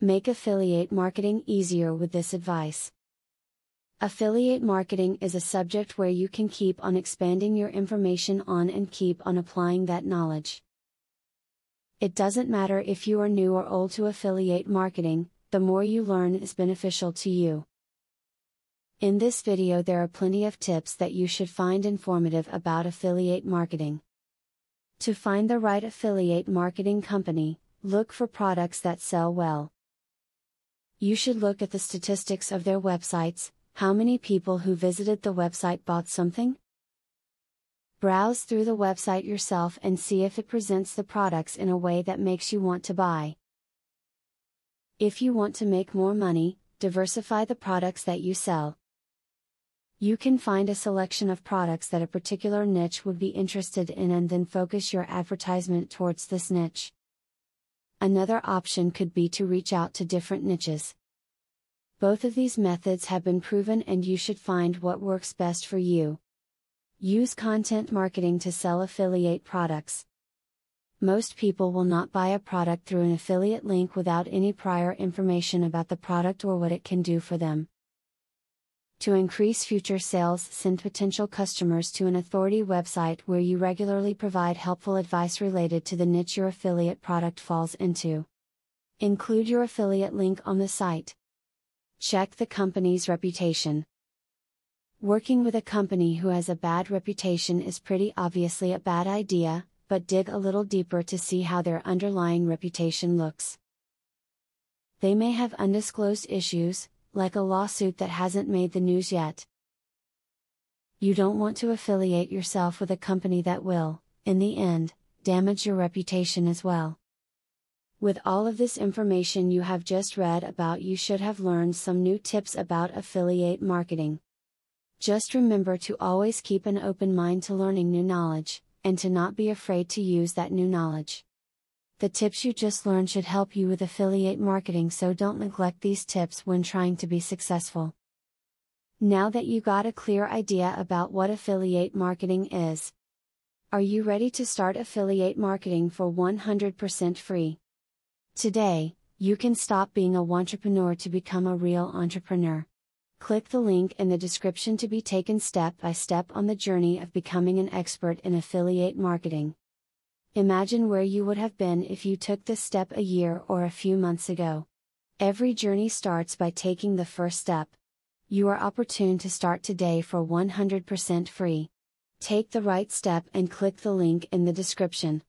Make affiliate marketing easier with this advice. Affiliate marketing is a subject where you can keep on expanding your information on and keep on applying that knowledge. It doesn't matter if you are new or old to affiliate marketing, the more you learn is beneficial to you. In this video there are plenty of tips that you should find informative about affiliate marketing. To find the right affiliate marketing company, look for products that sell well. You should look at the statistics of their websites. How many people who visited the website bought something? Browse through the website yourself and see if it presents the products in a way that makes you want to buy. If you want to make more money, diversify the products that you sell. You can find a selection of products that a particular niche would be interested in and then focus your advertisement towards this niche. Another option could be to reach out to different niches. Both of these methods have been proven and you should find what works best for you. Use content marketing to sell affiliate products. Most people will not buy a product through an affiliate link without any prior information about the product or what it can do for them. To increase future sales, send potential customers to an authority website where you regularly provide helpful advice related to the niche your affiliate product falls into. Include your affiliate link on the site. Check the company's reputation. Working with a company who has a bad reputation is pretty obviously a bad idea, but dig a little deeper to see how their underlying reputation looks. They may have undisclosed issues, like a lawsuit that hasn't made the news yet. You don't want to affiliate yourself with a company that will, in the end, damage your reputation as well. With all of this information you have just read about, you should have learned some new tips about affiliate marketing. Just remember to always keep an open mind to learning new knowledge, and to not be afraid to use that new knowledge. The tips you just learned should help you with affiliate marketing, so don't neglect these tips when trying to be successful. Now that you got a clear idea about what affiliate marketing is, are you ready to start affiliate marketing for 100% free? Today, you can stop being a wantrepreneur to become a real entrepreneur. Click the link in the description to be taken step by step on the journey of becoming an expert in affiliate marketing. Imagine where you would have been if you took this step a year or a few months ago. Every journey starts by taking the first step. You are opportune to start today for 100% free. Take the right step and click the link in the description.